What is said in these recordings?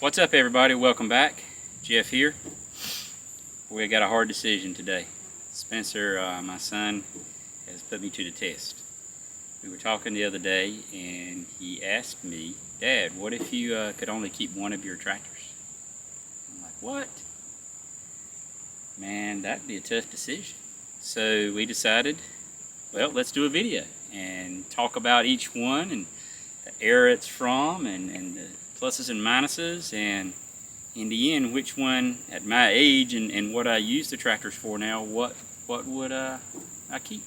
What's up, everybody? Welcome back. Jeff here. We got a hard decision today. Spencer, my son, has put me to the test. We were talking the other day and he asked me, Dad, what if you could only keep one of your tractors? I'm like, what? Man, that'd be a tough decision. So we decided, well, let's do a video and talk about each one and the era it's from and the pluses and minuses, and in the end, which one at my age and what I use the tractors for now, what would I keep?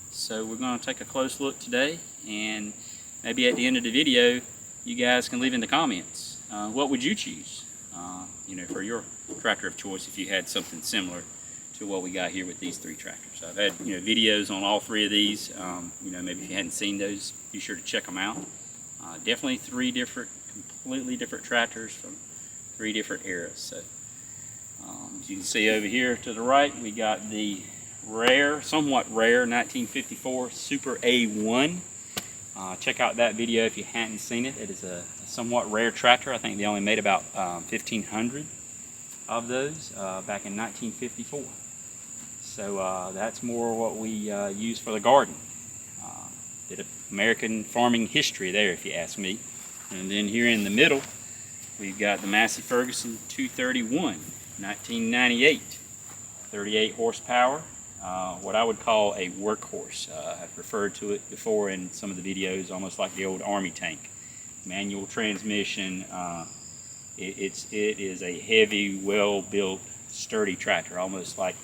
So we're going to take a close look today, and maybe at the end of the video you guys can leave in the comments what would you choose for your tractor of choice if you had something similar to what we got here with these three tractors. I've had videos on all three of these. Maybe if you hadn't seen those, be sure to check them out. Definitely three completely different tractors from three different eras. So as you can see over here to the right, we got the somewhat rare 1954 Super A1. Check out that video if you hadn't seen it. It is a somewhat rare tractor. I think they only made about 1,500 of those back in 1954. So that's more what we use for the garden. Bit of American farming history there, if you ask me. And then here in the middle, we've got the Massey Ferguson 231, 1998, 38 horsepower, what I would call a workhorse. I've referred to it before in some of the videos, almost like the old Army tank. Manual transmission. It is a heavy, well-built, sturdy tractor, almost like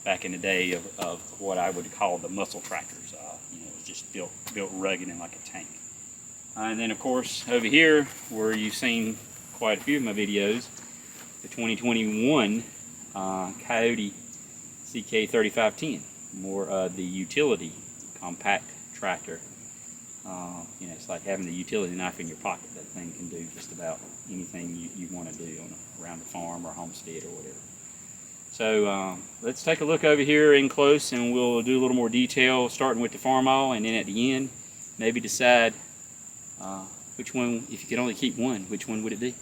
back in the day of what I would call the muscle tractors. It's just built rugged and like a tank. And then of course over here, where you've seen quite a few of my videos, the 2021 Kioti CK3510, more of the utility compact tractor. It's like having the utility knife in your pocket. That thing can do just about anything you want to do around the farm or homestead or whatever. So let's take a look over here in close, and we'll do a little more detail, starting with the Farmall, and then at the end, maybe decide which one, if you could only keep one, which one would it be?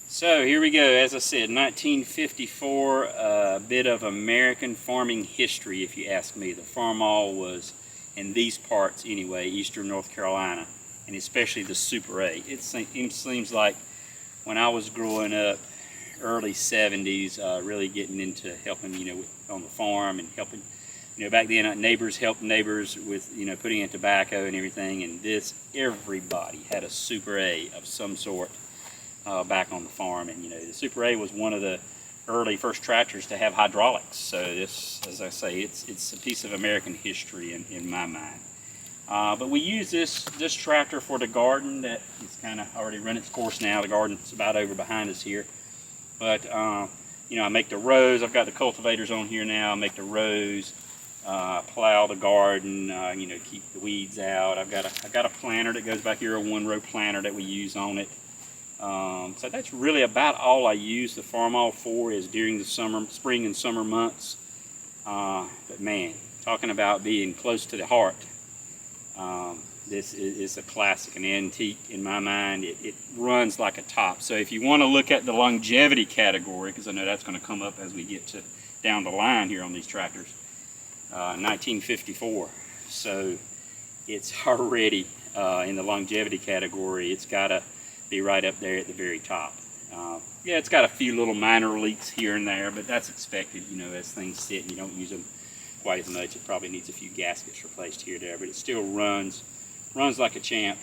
So here we go. As I said, 1954, a bit of American farming history, if you ask me. The Farmall was, in these parts anyway, eastern North Carolina, and especially the Super A. It seems like when I was growing up, early 70s, really getting into helping, on the farm and helping. Back then, neighbors helped neighbors with, putting in tobacco and everything, and everybody had a Super A of some sort back on the farm. And, the Super A was one of the early first tractors to have hydraulics. So this, as I say, it's a piece of American history in my mind. But we use this tractor for the garden. That is kind of already run its course now. The garden's about over behind us here. But, I make the rows. I've got the cultivators on here now. I make the rows. Plow the garden, keep the weeds out. I've got a planter that goes back here, a one-row planter that we use on it. So that's really about all I use the Farmall for, is during the spring and summer months. But man, talking about being close to the heart, this is a classic, an antique in my mind. It runs like a top. So if you want to look at the longevity category, because I know that's going to come up as we get down the line here on these tractors. 1954, so it's already in the longevity category. It's got to be right up there at the very top. Yeah, it's got a few little minor leaks here and there, but that's expected, as things sit and you don't use them quite as much. It probably needs a few gaskets replaced here or there, but it still runs like a champ.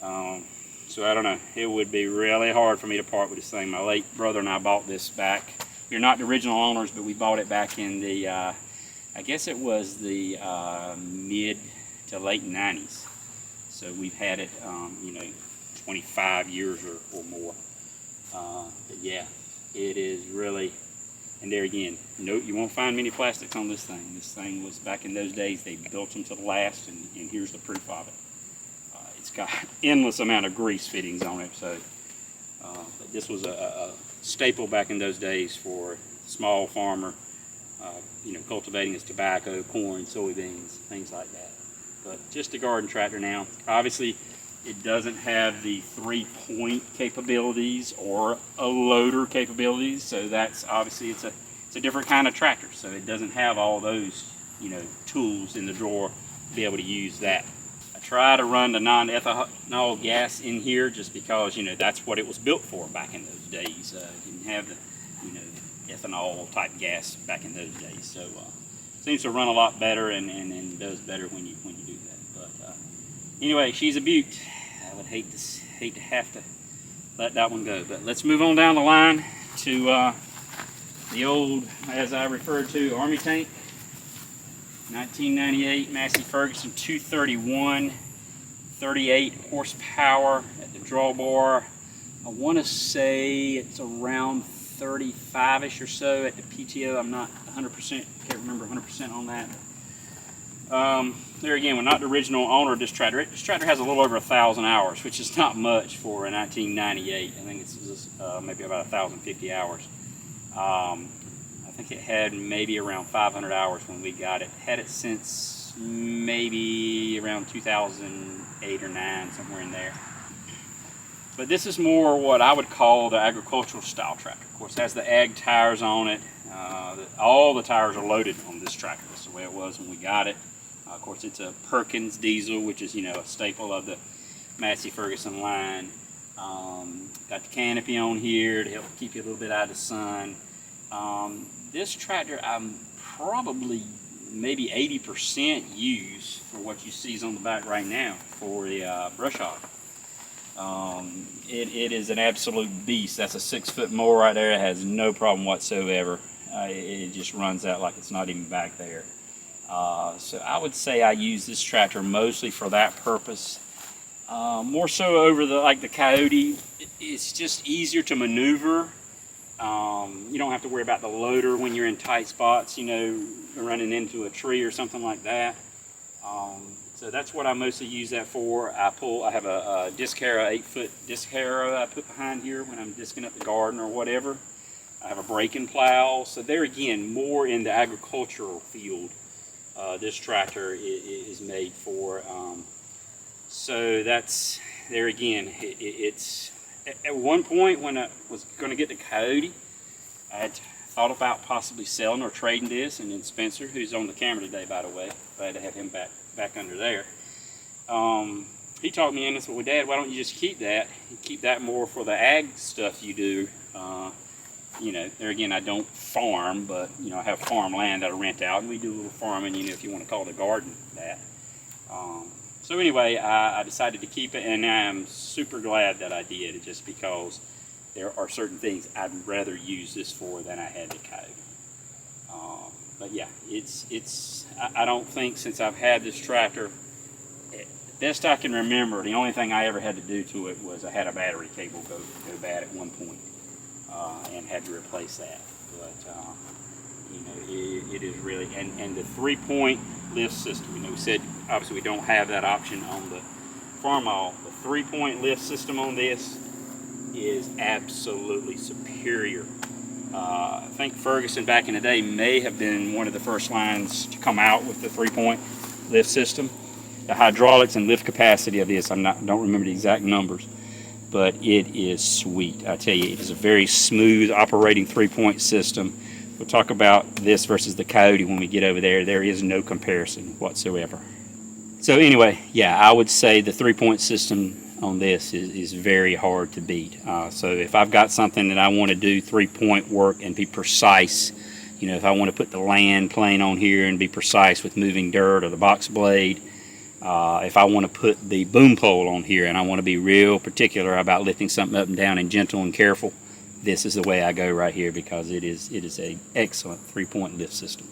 So I don't know, it would be really hard for me to part with this thing. My late brother and I bought this back. We're not the original owners, but we bought it back in the I guess it was the mid to late 90s. So we've had it, 25 years or more. But yeah, it is really, and there again, you won't find many plastics on this thing. This thing was, back in those days, they built them to the last, and here's the proof of it. It's got endless amount of grease fittings on it. So but this was a staple back in those days for a small farmer. Cultivating his tobacco, corn, soybeans, things like that. But just a garden tractor now. Obviously, It doesn't have the 3-point capabilities or a loader capabilities, so that's obviously it's a different kind of tractor. So it doesn't have all those, you know, tools in the drawer to be able to use that. I try to run the non-ethanol gas in here just because, you know, that's what it was built for back in those days. It didn't have the, you know, ethanol type gas back in those days. So seems to run a lot better and does better when you do that. But anyway, she's a beaut. I would hate to have to let that one go. But let's move on down the line to the old, as I referred to, Army tank. 1998 Massey Ferguson 231, 38 horsepower at the drawbar. I want to say it's around 35-ish or so at the PTO. I'm not 100%, can't remember 100% on that. There again, we're not the original owner of this tractor. This tractor has a little over 1,000 hours, which is not much for a 1998. I think it's just, maybe about 1,050 hours. I think it had maybe around 500 hours when we got it. Had it since maybe around 2008 or 9, somewhere in there. But this is more what I would call the agricultural style tractor. Of course, it has the ag tires on it. All the tires are loaded on this tractor. That's the way it was when we got it. Of course, it's a Perkins diesel, which is, you know, a staple of the Massey Ferguson line. Got the canopy on here to help keep you a little bit out of the sun. This tractor I'm probably maybe 80% use for what you see on the back right now for the brush hog. It is an absolute beast. That's a 6-foot mower right there. It has no problem whatsoever. It just runs out like it's not even back there. So I would say I use this tractor mostly for that purpose. More so over the Kioti. It's just easier to maneuver. You don't have to worry about the loader when you're in tight spots, you know, running into a tree or something like that. So that's what I mostly use that for. I have a disc harrow, 8-foot disc harrow I put behind here when I'm disking up the garden or whatever. I have a breaking plow. So there again, more in the agricultural field, this tractor is made for. So that's, there again, it's, at one point when I was going to get the Kioti, I had thought about possibly selling or trading this, and then Spencer, who's on the camera today, by the way, glad to have him back under there. He talked me into this, well, Dad, why don't you just keep that? Keep that more for the ag stuff you do. You know, there again, I don't farm, but, you know, I have farm land that I rent out, and we do a little farming, you know, if you want to call the garden that. So anyway, I decided to keep it, and I'm super glad that I did, just because there are certain things I'd rather use this for than I had the Kioti. But yeah, I don't think since I've had this tractor, best I can remember, the only thing I ever had to do to it was I had a battery cable go bad at one point, and had to replace that. But you know, it is really, and the 3-point lift system. You know, we said obviously we don't have that option on the Farmall. The 3-point lift system on this is absolutely superior. I think Ferguson back in the day may have been one of the first lines to come out with the 3-point lift system. The hydraulics and lift capacity of this, don't remember the exact numbers, but it is sweet. I tell you, it is a very smooth operating 3-point system. We'll talk about this versus the Kioti when we get over there. There is no comparison whatsoever. So anyway, yeah, I would say the 3-point system on this is very hard to beat. So if I've got something that I want to do 3-point work and be precise, you know, if I want to put the land plane on here and be precise with moving dirt or the box blade, if I want to put the boom pole on here and I want to be real particular about lifting something up and down and gentle and careful, this is the way I go right here, because it is a excellent 3-point lift system.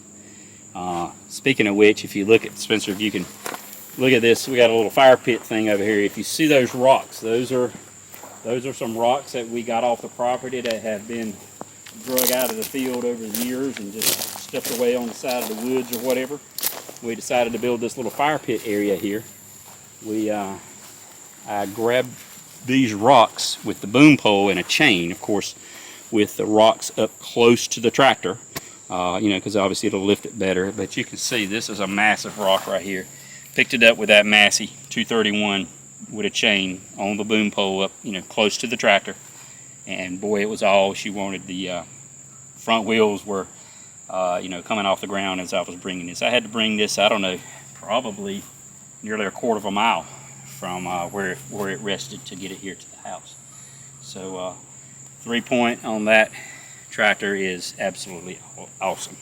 Speaking of which, if you look at, Spencer, if you can look at this, we got a little fire pit thing over here. If you see those rocks, those are some rocks that we got off the property that have been drug out of the field over the years and just stuffed away on the side of the woods or whatever. We decided to build this little fire pit area here. I grabbed these rocks with the boom pole and a chain, of course, with the rocks up close to the tractor, you know, because obviously it'll lift it better. But you can see this is a massive rock right here. Picked it up with that Massey 231 with a chain on the boom pole up, close to the tractor. And boy, it was all she wanted. The front wheels were, coming off the ground as I was bringing this. I had to bring this, I don't know, probably nearly a quarter of a mile from where it rested to get it here to the house. So 3-point on that tractor is absolutely awesome.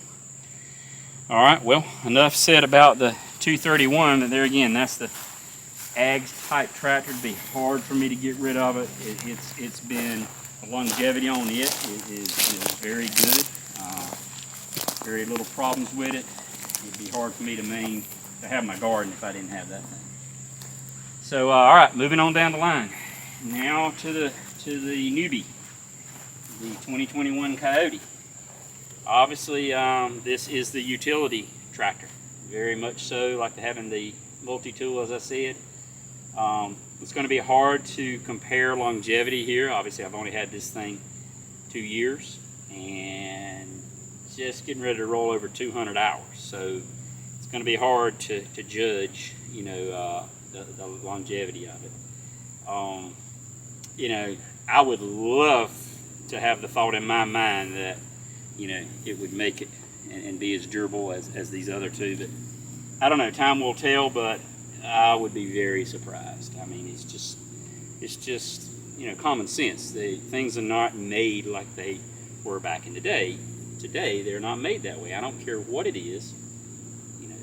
All right, well, enough said about the 231. And there again, that's the ag type tractor. It'd be hard for me to get rid of it. It's been, the longevity on it is very good. Very little problems with it. It'd be hard for me to have my garden if I didn't have that thing. So all right, moving on down the line. Now to the newbie, the 2021 Kioti. Obviously, this is the utility tractor. Very much so, like having the multi-tool, as I said. It's going to be hard to compare longevity here. Obviously, I've only had this thing 2 years and just getting ready to roll over 200 hours. So it's going to be hard to judge, the longevity of it. I would love to have the thought in my mind that, it would make it and be as durable as these other two. But I don't know, time will tell, but I would be very surprised. I mean, it's just common sense. Things are not made like they were back in the day. Today, they're not made that way. I don't care what it is.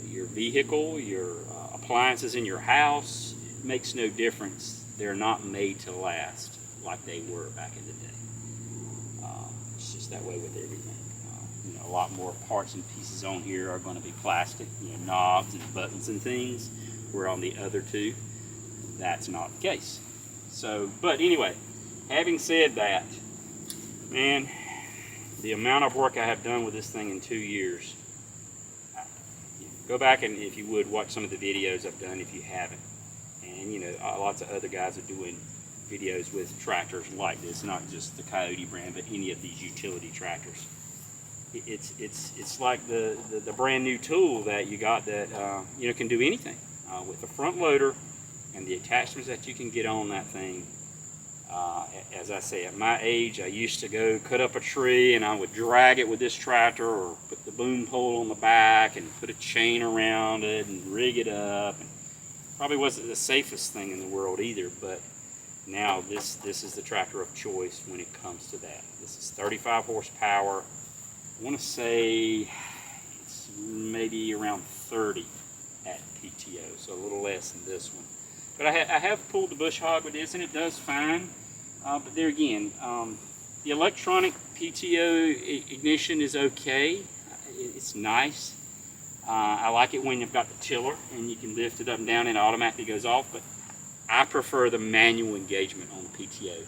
Your vehicle, your appliances in your house, it makes no difference. They're not made to last like they were back in the day. It's just that way with everything. A lot more parts and pieces on here are going to be plastic, knobs and buttons and things, where on the other two, that's not the case. So, but anyway, having said that, man, the amount of work I have done with this thing in 2 years, go back and, if you would, watch some of the videos I've done if you haven't. And, lots of other guys are doing videos with tractors like this, not just the Kioti brand, but any of these utility tractors. It's like the brand new tool that you got that can do anything with the front loader and the attachments that you can get on that thing. As I say, at my age, I used to go cut up a tree and I would drag it with this tractor, or put the boom pole on the back and put a chain around it and rig it up. And probably wasn't the safest thing in the world either, but now this is the tractor of choice when it comes to that. This is 35 horsepower. I want to say it's maybe around 30 at PTO, so a little less than this one. But I have pulled the bush hog with this, and it does fine. But there again, the electronic PTO ignition is okay. It's nice. I like it when you've got the tiller and you can lift it up and down and it automatically goes off, but I prefer the manual engagement on the PTO.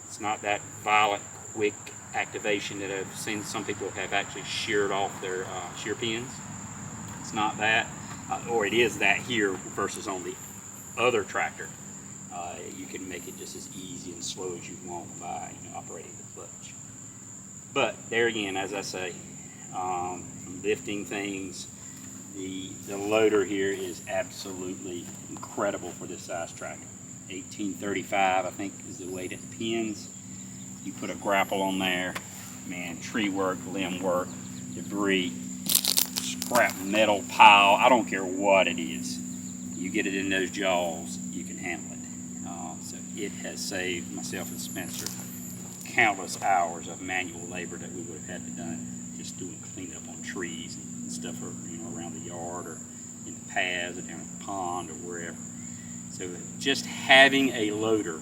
It's not that violent, quick activation that I've seen some people have actually sheared off their shear pins. It's not that, or it is that here versus on the other tractor. You can make it just as easy and slow as you want by operating the clutch. But there again, as I say, lifting things, the loader here is absolutely incredible for this size tractor. 1835, I think, is the weight of the pins. You put a grapple on there, man, tree work, limb work, debris, scrap metal pile, I don't care what it is. You get it in those jaws, you can handle it. So it has saved myself and Spencer countless hours of manual labor that we would have had to done just doing cleanup on trees and stuff, or around the yard or in the paths or down the pond or wherever. So just having a loader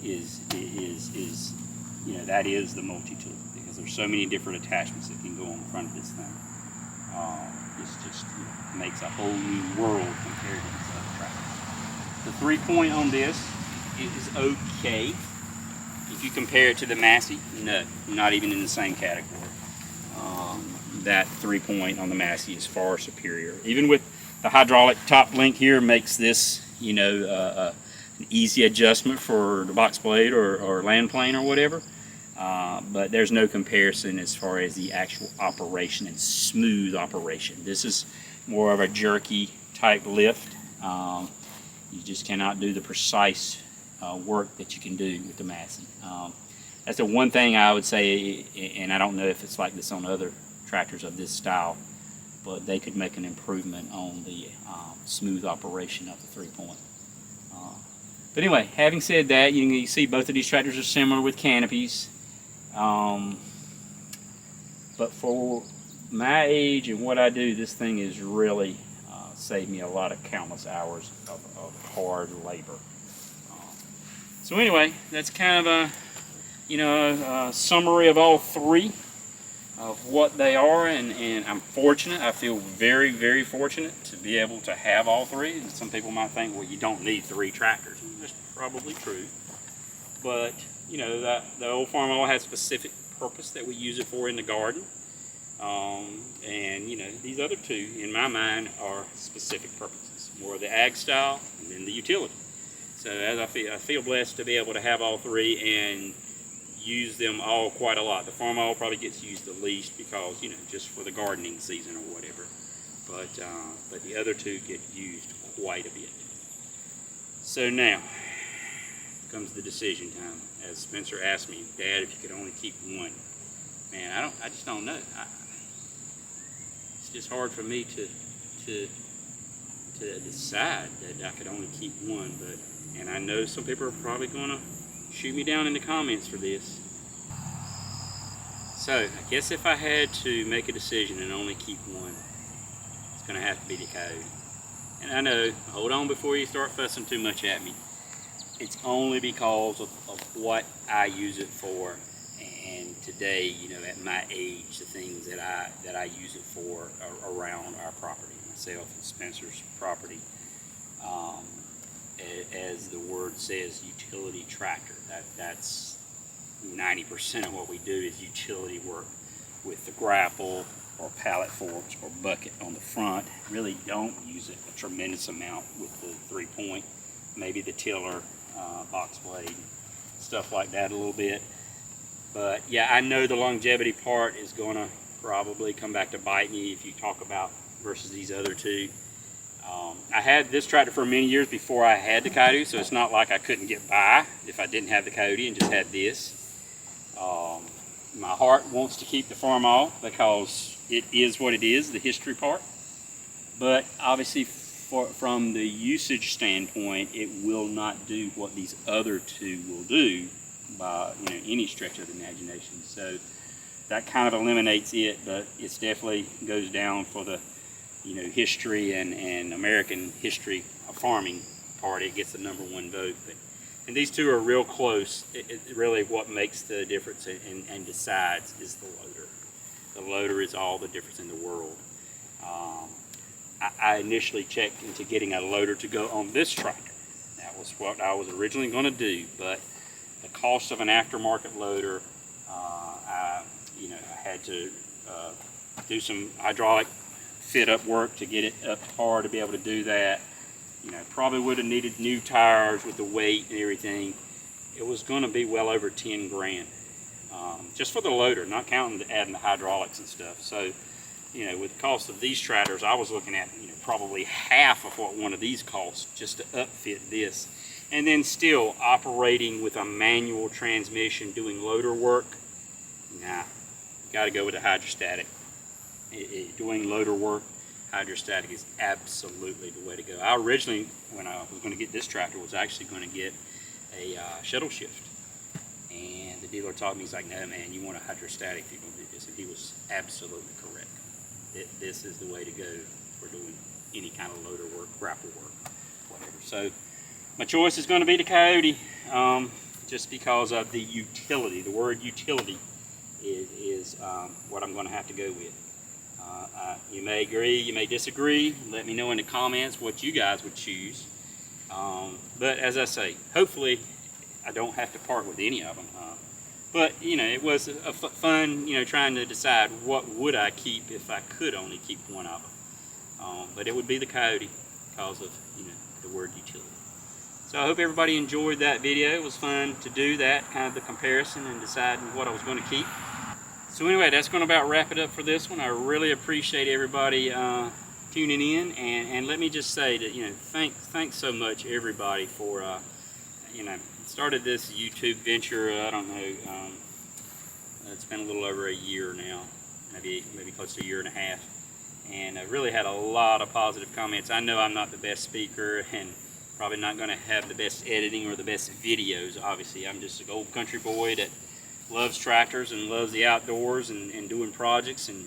is that is the multi-tool, because there's so many different attachments that can go on the front of this thing. This just makes a whole new world compared to these other tractors. The 3-point on this is okay. If you compare it to the Massey, no, not even in the same category. That 3-point on the Massey is far superior. Even with the hydraulic top link here, makes this an easy adjustment for the box blade or land plane or whatever. But there's no comparison as far as the actual operation and smooth operation. This is more of a jerky type lift. You just cannot do the precise work that you can do with the Massey. That's the one thing I would say, and I don't know if it's like this on other tractors of this style, but they could make an improvement on the smooth operation of the 3-point. But anyway, having said that, you can see both of these tractors are similar with canopies. But for my age and what I do, this thing has really saved me a lot of countless hours of hard labor. So anyway, that's kind of a summary of all three of what they are, and I'm fortunate. I feel very, very fortunate to be able to have all three. And some people might think, well, you don't need 3 tractors. And that's probably true. But the old Farmall has specific purpose that we use it for in the garden. And these other 2 in my mind are specific purposes, more of the ag style and then the utility. So as I feel blessed to be able to have all 3 and use them all quite a lot. The Farmall probably gets used the least because just for the gardening season or whatever, but the other 2 get used quite a bit. So now comes the decision time. As Spencer asked me, Dad, if you could only keep one. Man, I just don't know. It's just hard for me to decide that I could only keep one. And I know some people are probably going to shoot me down in the comments for this. So I guess if I had to make a decision and only keep one, it's going to have to be the Kioti. And I know, hold on before you start fussing too much at me. It's only because of what I use it for, and today, at my age, the things that I use it for around our property, myself and Spencer's property. As the word says, utility tractor. That's 90% of what we do is utility work with the grapple or pallet forks or bucket on the front. Really don't use it a tremendous amount with the 3-point, maybe the tiller, box blade, stuff like that a little bit. But yeah, I know the longevity part is going to probably come back to bite me if you talk about versus these other 2. I had this tractor for many years before I had the Kioti, so it's not like I couldn't get by if I didn't have the Kioti and just had this. My heart wants to keep the Farmall because it is what it is, the history part. But obviously from the usage standpoint, it will not do what these other 2 will do by any stretch of the imagination. So that kind of eliminates it, but it definitely goes down for the history and American history of farming part. It gets the #1 vote. And these 2 are real close. It really what makes the difference and decides is the loader. The loader is all the difference in the world. I initially checked into getting a loader to go on this tractor. That was what I was originally going to do, but the cost of an aftermarket loader, I had to do some hydraulic fit up work to get it up to par to be able to do that. Probably would have needed new tires with the weight and everything. It was going to be well over 10 grand just for the loader, not counting adding the hydraulics and stuff. So with the cost of these tractors, I was looking at probably half of what one of these costs just to upfit this, and then still operating with a manual transmission doing loader work. Nah, got to go with a hydrostatic. Doing loader work, hydrostatic is absolutely the way to go. I originally, when I was going to get this tractor, was actually going to get a shuttle shift. And the dealer taught me, he's like, no man, you want a hydrostatic if you're going to do this. And he was absolutely correct. This is the way to go for doing any kind of loader work, grapple work, whatever. So my choice is going to be the Kioti, just because of the utility. The word utility is what I'm going to have to go with. You may agree, you may disagree. Let me know in the comments what you guys would choose. But as I say, hopefully I don't have to part with any of them. But it was a fun, trying to decide what would I keep if I could only keep one of them. But it would be the Kioti because of the word utility. So I hope everybody enjoyed that video. It was fun to do that, kind of the comparison and deciding what I was going to keep. So anyway, that's going to about wrap it up for this one. I really appreciate everybody tuning in, and let me just say that, you know, thanks so much everybody for you know, started this YouTube venture. I don't know, it's been a little over a year now, maybe close to a year and a half, and I really had a lot of positive comments. I know I'm not the best speaker and probably not going to have the best editing or the best videos. Obviously, I'm just an old country boy that loves tractors and loves the outdoors and doing projects and,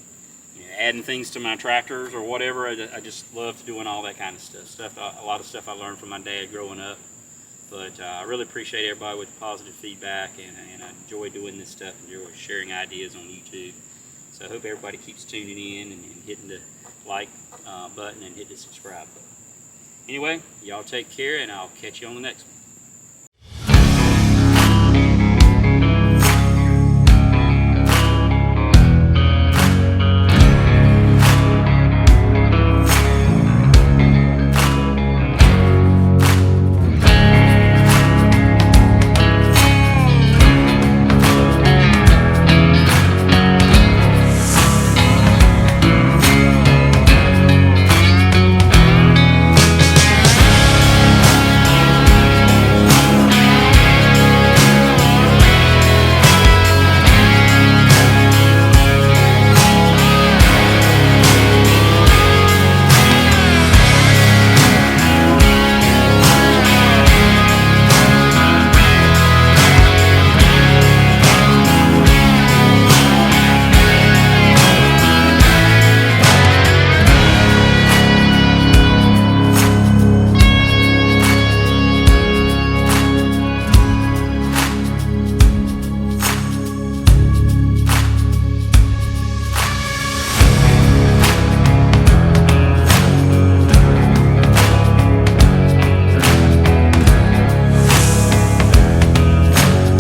you know, adding things to my tractors or whatever. I just love doing all that kind of stuff. A lot of stuff I learned from my dad growing up. But I really appreciate everybody with the positive feedback, and I enjoy doing this stuff and enjoy sharing ideas on YouTube. So I hope everybody keeps tuning in and hitting the like button and hit the subscribe button. Anyway, y'all take care, and I'll catch you on the next one.